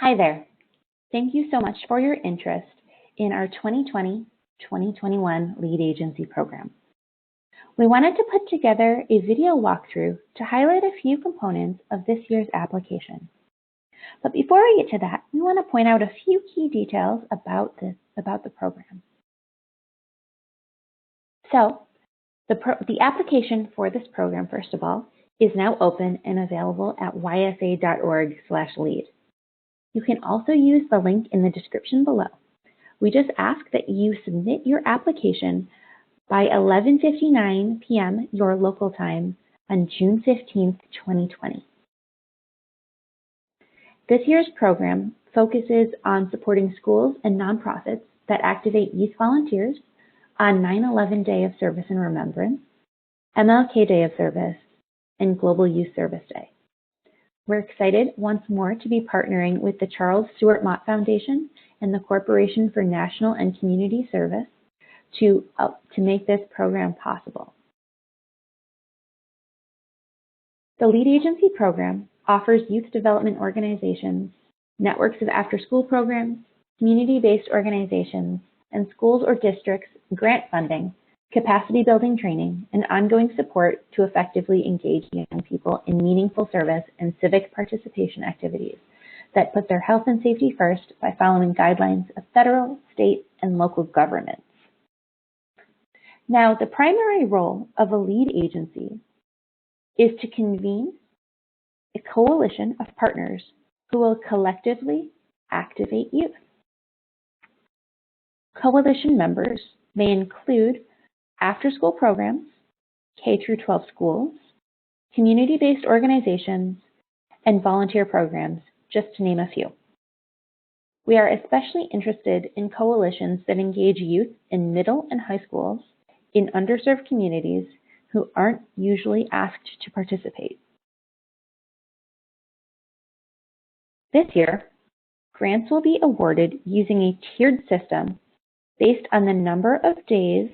Hi there. Thank you so much for your interest in our 2020-2021 Lead Agency Program. We wanted to put together a video walkthrough to highlight a few components of this year's application. But before we get to that, we want to point out a few key details about the program. So, the application for this program, first of all, is now open and available at ysa.org/lead. You can also use the link in the description below. We just ask that you submit your application by 11:59 p.m. your local time on June 15th, 2020. This year's program focuses on supporting schools and nonprofits that activate youth volunteers on 9/11 Day of Service and Remembrance, MLK Day of Service, and Global Youth Service Day. We're excited once more to be partnering with the Charles Stewart Mott Foundation and the Corporation for National and Community Service to make this program possible. The Lead Agency program offers youth development organizations, networks of after-school programs, community-based organizations, and schools or districts grant funding, capacity building training, and ongoing support to effectively engage young people in meaningful service and civic participation activities that put their health and safety first by following guidelines of federal, state, and local governments. Now, the primary role of a lead agency is to convene a coalition of partners who will collectively activate youth. Coalition members may include after-school programs, K-12 schools, community-based organizations, and volunteer programs, just to name a few. We are especially interested in coalitions that engage youth in middle and high schools in underserved communities who aren't usually asked to participate. This year, grants will be awarded using a tiered system based on the number of days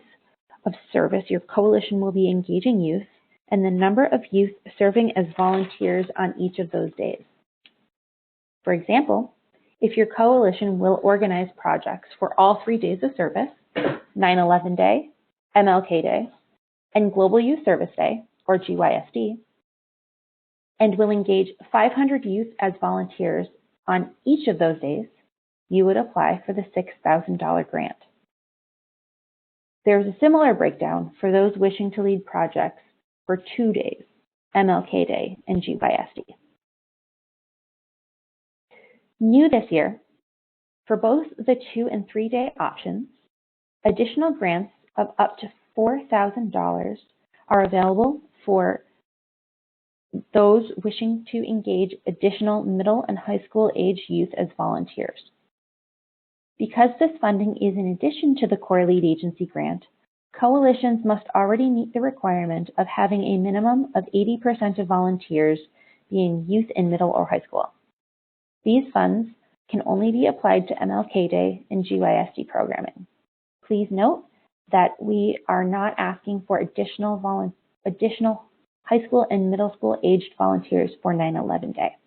of service your coalition will be engaging youth and the number of youth serving as volunteers on each of those days. For example, if your coalition will organize projects for all 3 days of service, 9/11 Day, MLK Day, and Global Youth Service Day, or GYSD, and will engage 500 youth as volunteers on each of those days, you would apply for the $6,000 grant. There is a similar breakdown for those wishing to lead projects for 2 days, MLK Day and GYSD. New this year, for both the 2 and 3 day options, additional grants of up to $4,000 are available for those wishing to engage additional middle and high school age youth as volunteers. Because this funding is in addition to the core lead agency grant, coalitions must already meet the requirement of having a minimum of 80% of volunteers being youth in middle or high school. These funds can only be applied to MLK Day and GYSD programming. Please note that we are not asking for additional high school and middle school aged volunteers for 9/11 Day.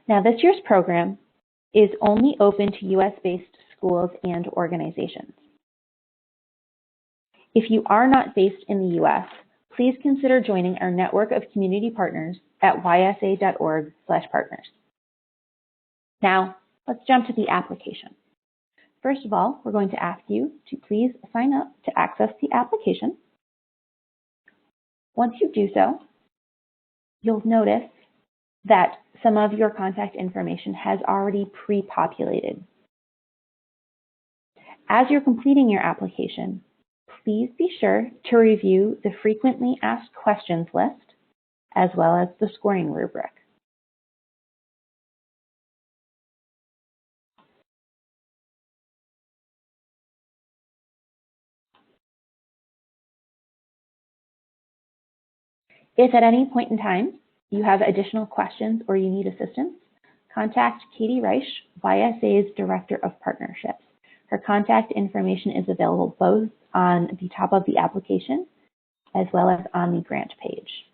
Now, this year's program is only open to US-based schools and organizations. If you are not based in the US, please consider joining our network of community partners at ysa.org/partners. Now, let's jump to the application. First of all, we're going to ask you to please sign up to access the application. Once you do so, you'll notice that some of your contact information has already pre-populated. As you're completing your application, please be sure to review the frequently asked questions list as well as the scoring rubric. If at any point in time you have additional questions or you need assistance, contact Katie Reich, YSA's Director of Partnerships. Her contact information is available both on the top of the application as well as on the grant page.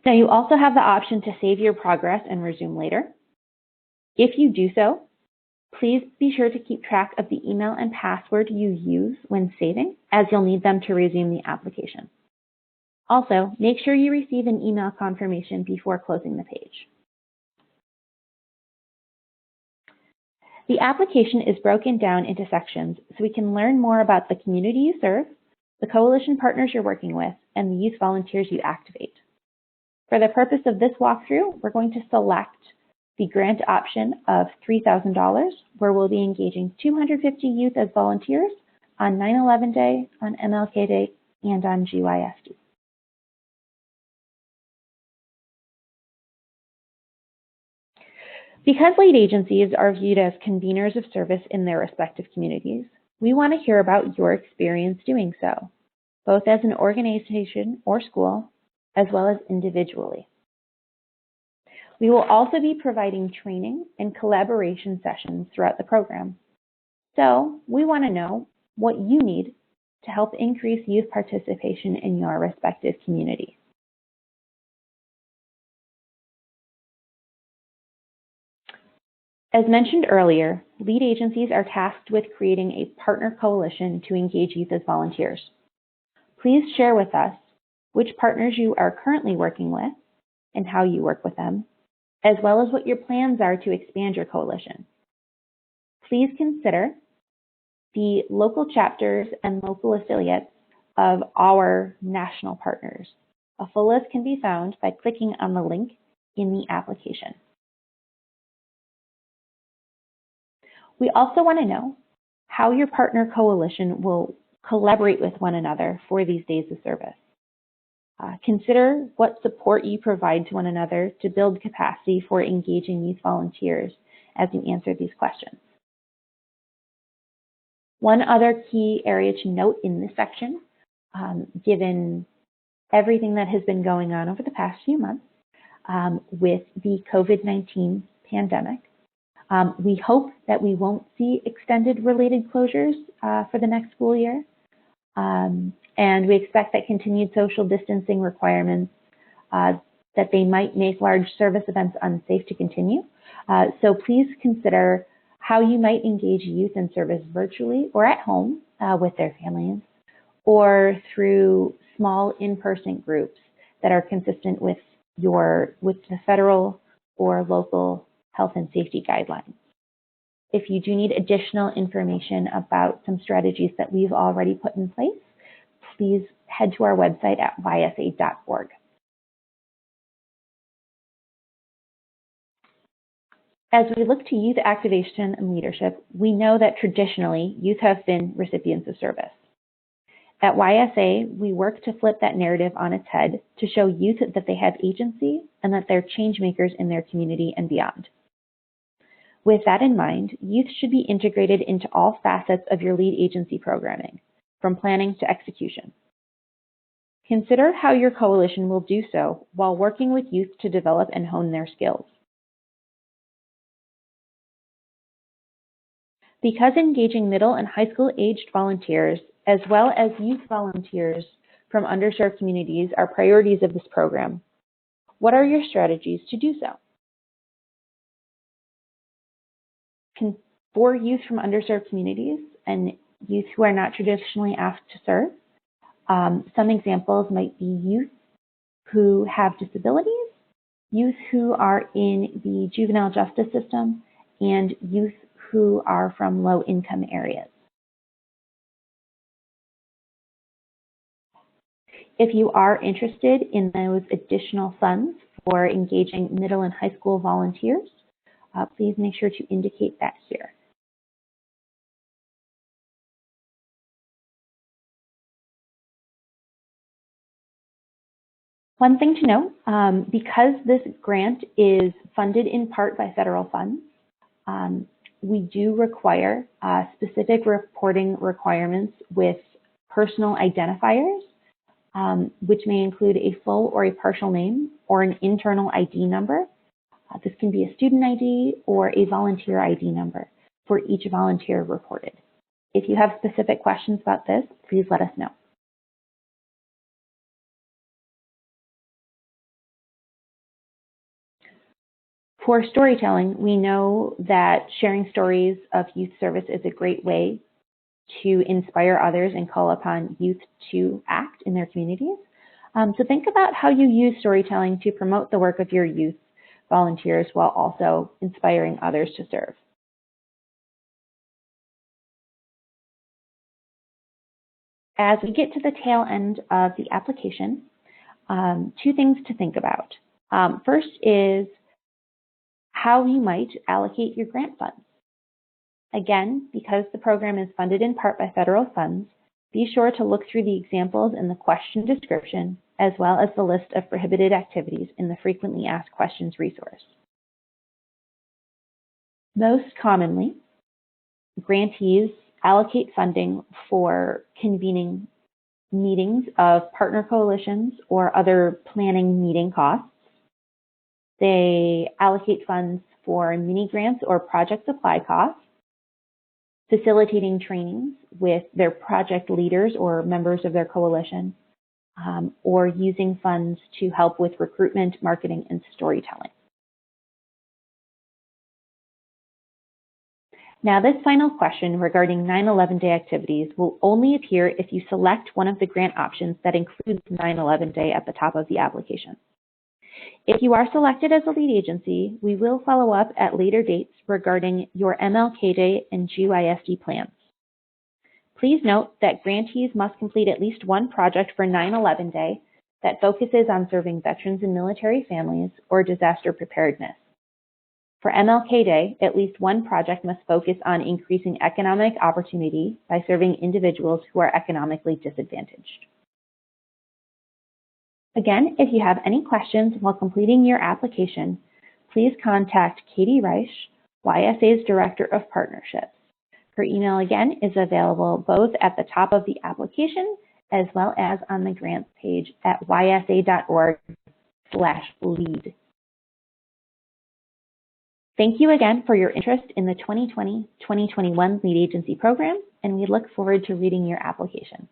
Now, you also have the option to save your progress and resume later. If you do so, please be sure to keep track of the email and password you use when saving, as you'll need them to resume the application. Also, make sure you receive an email confirmation before closing the page. The application is broken down into sections so we can learn more about the community you serve, the coalition partners you're working with, and the youth volunteers you activate. For the purpose of this walkthrough, we're going to select the grant option of $3,000, where we'll be engaging 250 youth as volunteers on 9/11 Day, on MLK Day, and on GYSD. Because lead agencies are viewed as conveners of service in their respective communities, we want to hear about your experience doing so, both as an organization or school, as well as individually. We will also be providing training and collaboration sessions throughout the program. So we want to know what you need to help increase youth participation in your respective community. As mentioned earlier, lead agencies are tasked with creating a partner coalition to engage youth as volunteers. Please share with us which partners you are currently working with and how you work with them, as well as what your plans are to expand your coalition. Please consider the local chapters and local affiliates of our national partners. A full list can be found by clicking on the link in the application. We also want to know how your partner coalition will collaborate with one another for these days of service. Consider what support you provide to one another to build capacity for engaging youth volunteers as you answer these questions. One other key area to note in this section, given everything that has been going on over the past few months with the COVID-19 pandemic, we hope that we won't see extended related closures for the next school year. And we expect that continued social distancing requirements, that they might make large service events unsafe to continue. So please consider how you might engage youth in service virtually or at home with their families, or through small in-person groups that are consistent with the federal or local health and safety guidelines. If you do need additional information about some strategies that we've already put in place, please head to our website at gysa.org. As we look to youth activation and leadership, we know that traditionally youth have been recipients of service. At YSA, we work to flip that narrative on its head to show youth that they have agency and that they're change makers in their community and beyond. With that in mind, youth should be integrated into all facets of your lead agency programming, from planning to execution. Consider how your coalition will do so while working with youth to develop and hone their skills. Because engaging middle and high school aged volunteers, as well as youth volunteers from underserved communities, are priorities of this program, what are your strategies to do so? For youth from underserved communities and youth who are not traditionally asked to serve, some examples might be youth who have disabilities, youth who are in the juvenile justice system, and youth who are from low-income areas. If you are interested in those additional funds for engaging middle and high school volunteers, please make sure to indicate that here. One thing to note, because this grant is funded in part by federal funds, we do require specific reporting requirements with personal identifiers, which may include a full or a partial name or an internal ID number. This can be a student ID or a volunteer ID number for each volunteer reported. If you have specific questions about this, please let us know. For storytelling, we know that sharing stories of youth service is a great way to inspire others and call upon youth to act in their communities. So think about how you use storytelling to promote the work of your youth volunteers while also inspiring others to serve. As we get to the tail end of the application, two things to think about. First is how you might allocate your grant funds. Again, because the program is funded in part by federal funds, be sure to look through the examples in the question description, as well as the list of prohibited activities in the Frequently Asked Questions resource. Most commonly, grantees allocate funding for convening meetings of partner coalitions or other planning meeting costs. They allocate funds for mini grants or project supply costs, facilitating trainings with their project leaders or members of their coalition, or using funds to help with recruitment, marketing, and storytelling. Now, this final question regarding 9/11 Day activities will only appear if you select one of the grant options that includes 9/11 Day at the top of the application. If you are selected as a lead agency, we will follow up at later dates regarding your MLK Day and GYSD plans. Please note that grantees must complete at least one project for 9/11 Day that focuses on serving veterans and military families or disaster preparedness. For MLK Day, at least one project must focus on increasing economic opportunity by serving individuals who are economically disadvantaged. Again, if you have any questions while completing your application, please contact Katie Reich, YSA's Director of Partnerships. Her email again is available both at the top of the application as well as on the grants page at ysa.org/lead. Thank you again for your interest in the 2020-2021 Lead Agency Program, and we look forward to reading your application.